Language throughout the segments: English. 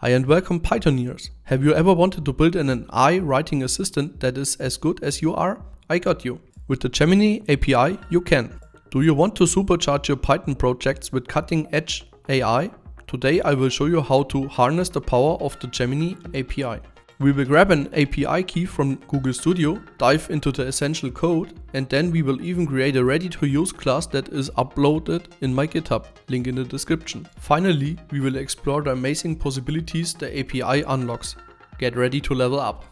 Hi and welcome Pythoneers. Have you ever wanted to build an AI writing assistant that is as good as you are? I got you. With the Gemini API you can. Do you want to supercharge your Python projects with cutting edge AI? Today I will show you how to harness the power of the Gemini API. We will grab an API key from Google Studio, dive into the essential code, and then we will even create a ready-to-use class that is uploaded in my GitHub, link in the description. Finally, we will explore the amazing possibilities the API unlocks. Get ready to level up.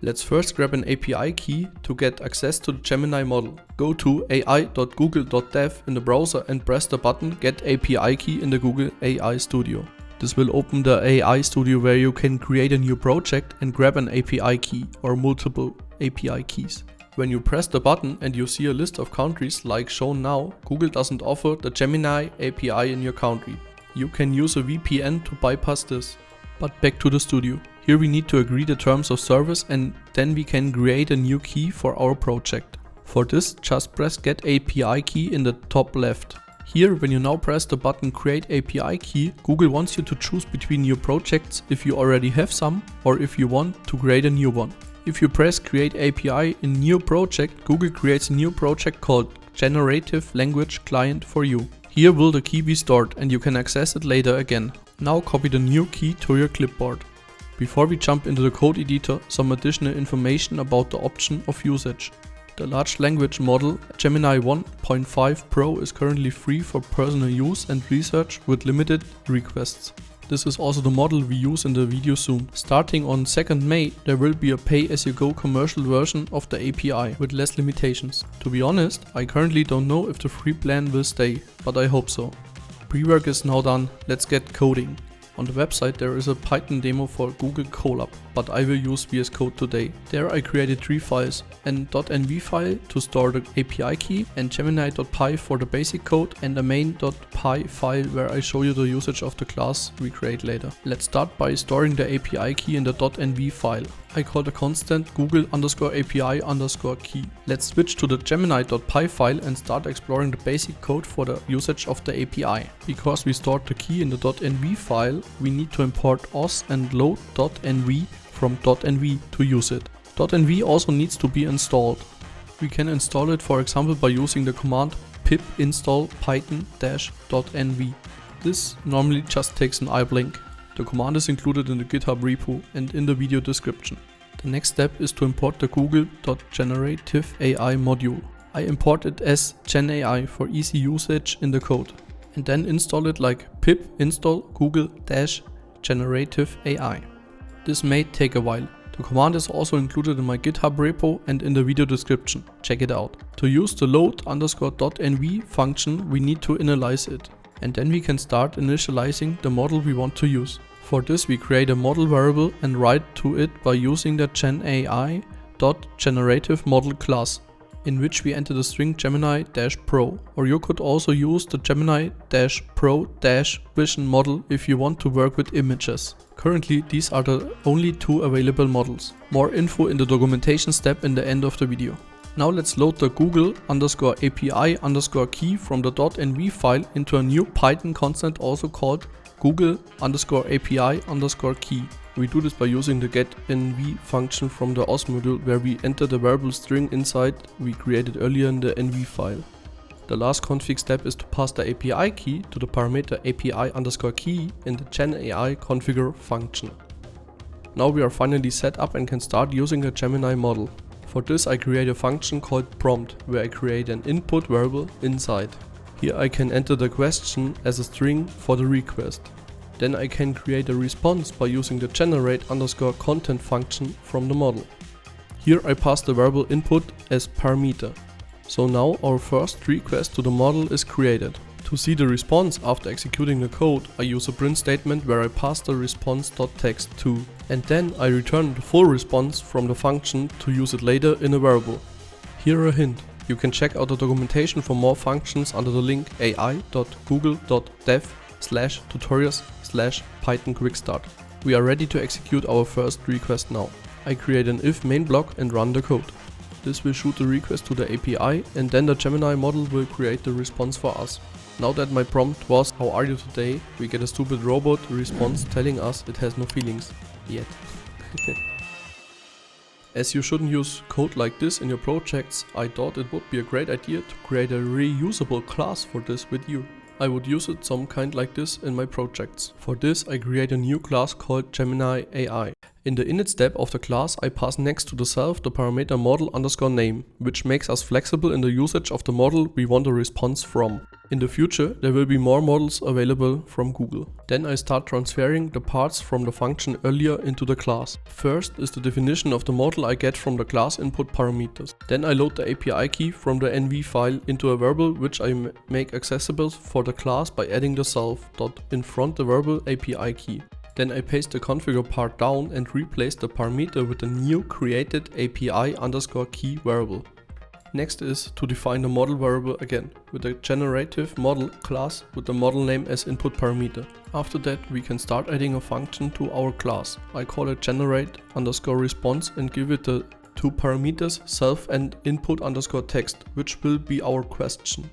Let's first grab an API key to get access to the Gemini model. Go to ai.google.dev in the browser and press the button Get API Key in the Google AI Studio. This will open the AI Studio where you can create a new project and grab an API key or multiple API keys. When you press the button and you see a list of countries like shown now, Google doesn't offer the Gemini API in your country. You can use a VPN to bypass this. But back to the studio. Here we need to agree the terms of service and then we can create a new key for our project. For this, just press Get API Key in the top left. Here, when you now press the button Create API Key, Google wants you to choose between your projects if you already have some or if you want to create a new one. If you press Create API in New Project, Google creates a new project called Generative Language Client for you. Here will the key be stored and you can access it later again. Now copy the new key to your clipboard. Before we jump into the code editor, some additional information about the option of usage. The large language model Gemini 1.5 Pro is currently free for personal use and research with limited requests. This is also the model we use in the video soon. Starting on 2nd May, there will be a pay-as-you-go commercial version of the API with less limitations. To be honest, I currently don't know if the free plan will stay, but I hope so. Pre-work is now done, let's get coding. On the website there is a Python demo for Google Colab, but I will use VS Code today. There I created 3 files, an .env file to store the API key, and Gemini.py for the basic code, and a main.py file where I show you the usage of the class we create later. Let's start by storing the API key in the .env file. I call the constant Google_API_key. Let's switch to the Gemini.py file and start exploring the basic code for the usage of the API. Because we stored the key in the .env file, we need to import os and load .env from .env to use it. .env also needs to be installed. We can install it for example by using the command pip install python-env. This normally just takes an iblink. The command is included in the GitHub repo and in the video description. The next step is to import the Google.Generative AI module. I import it as GenAI for easy usage in the code. And then install it like pip install Google-Generative AI. This may take a while. The command is also included in my GitHub repo and in the video description. Check it out. To use the load_.env function, we need to initialize it. And then we can start initializing the model we want to use. For this we create a model variable and write to it by using the GenAI.Generative class, in which we enter the string Gemini-Pro, or you could also use the Gemini-Pro-Vision model if you want to work with images. Currently these are the only 2 available models. More info in the documentation step in the end of the video. Now let's load the Google_API_key from the .env file into a new Python constant also called Google_API_key. We do this by using the getEnv function from the os module where we enter the variable string inside we created earlier in the env file. The last config step is to pass the API key to the parameter API_key in the GenAI configure function. Now we are finally set up and can start using the Gemini model. For this I create a function called prompt, where I create an input variable inside. Here I can enter the question as a string for the request. Then I can create a response by using the generate_content function from the model. Here I pass the variable input as parameter. So now our first request to the model is created. To see the response after executing the code, I use a print statement where I pass the response.text to, and then I return the full response from the function to use it later in a variable. Here a hint, you can check out the documentation for more functions under the link ai.google.dev/tutorials/Python quickstart. We are ready to execute our first request now. I create an if main block and run the code. This will shoot the request to the API and then the Gemini model will create the response for us. Now that my prompt was "How are you today?" we get a stupid robot response telling us it has no feelings. Yet. As you shouldn't use code like this in your projects, I thought it would be a great idea to create a reusable class for this with you. I would use it some kind like this in my projects. For this I create a new class called Gemini AI. In the init step of the class I pass next to the self the parameter model_name, which makes us flexible in the usage of the model we want a response from. In the future there will be more models available from Google. Then I start transferring the parts from the function earlier into the class. First is the definition of the model I get from the class input parameters. Then I load the API key from the env file into a variable which I make accessible for the class by adding the self dot in front the variable API key. Then I paste the configure part down and replace the parameter with the new created API_key variable. Next is to define the model variable again with a generative model class with the model name as input parameter. After that we can start adding a function to our class. I call it generate_response and give it the two parameters self and input_text, which will be our question.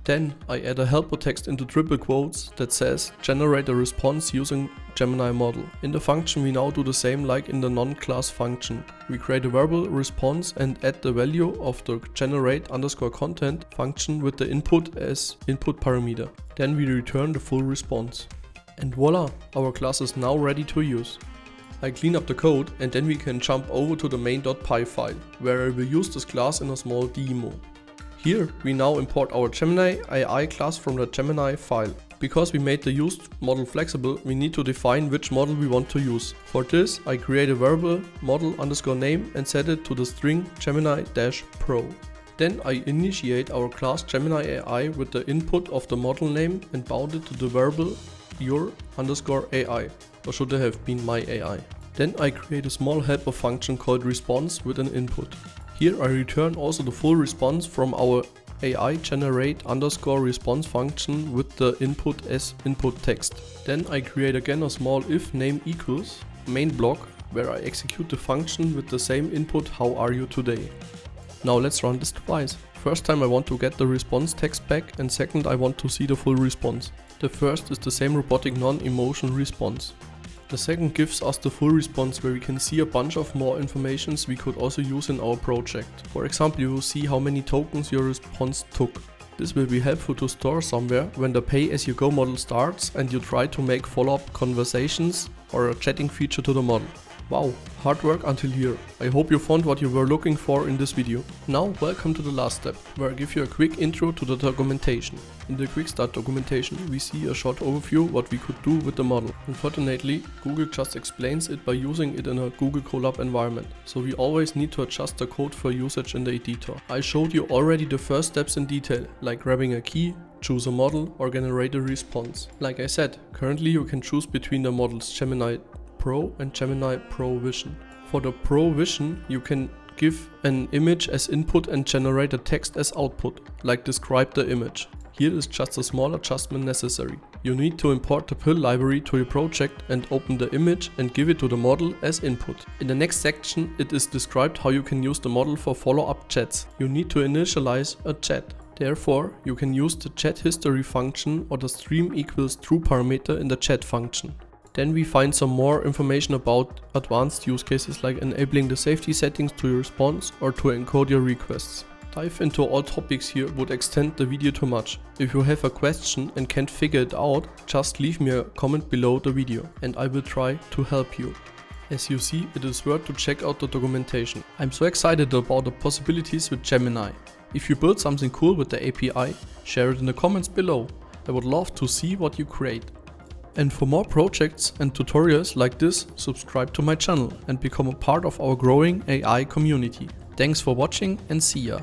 Then I add a helper text into triple quotes that says generate a response using Gemini model. In the function we now do the same like in the non-class function. We create a variable response and add the value of the generate_content function with the input as input parameter. Then we return the full response. And voila, our class is now ready to use. I clean up the code and then we can jump over to the main.py file, where I will use this class in a small demo. Here we now import our Gemini AI class from the Gemini file. Because we made the used model flexible, we need to define which model we want to use. For this I create a variable model_name and set it to the string Gemini-Pro. Then I initiate our class Gemini AI with the input of the model name and bound it to the variable your_AI, or should it have been my AI. Then I create a small helper function called response with an input. Here I return also the full response from our AI generate_response function with the input as input text. Then I create again a small if name equals main block where I execute the function with the same input how are you today. Now let's run this twice. First time I want to get the response text back and second I want to see the full response. The first is the same robotic non-emotion response. The second gives us the full response where we can see a bunch of more informations we could also use in our project. For example, you will see how many tokens your response took. This will be helpful to store somewhere when the pay-as-you-go model starts and you try to make follow-up conversations or a chatting feature to the model. Wow, hard work until here. I hope you found what you were looking for in this video. Now welcome to the last step, where I give you a quick intro to the documentation. In the quick start documentation we see a short overview what we could do with the model. Unfortunately, Google just explains it by using it in a Google Colab environment, so we always need to adjust the code for usage in the editor. I showed you already the first steps in detail, like grabbing a key, choose a model or generate a response. Like I said, currently you can choose between the models Gemini Pro and Gemini Pro Vision. For the Pro Vision you can give an image as input and generate a text as output, like describe the image. Here is just a small adjustment necessary. You need to import the pill library to your project and open the image and give it to the model as input. In the next section it is described how you can use the model for follow-up chats. You need to initialize a chat. Therefore, you can use the chat history function or the stream equals true parameter in the chat function. Then we find some more information about advanced use cases like enabling the safety settings to your response or to encode your requests. Dive into all topics here would extend the video too much. If you have a question and can't figure it out, just leave me a comment below the video and I will try to help you. As you see, it is worth to check out the documentation. I'm so excited about the possibilities with Gemini. If you build something cool with the API, share it in the comments below. I would love to see what you create. And for more projects and tutorials like this, subscribe to my channel and become a part of our growing AI community. Thanks for watching and see ya!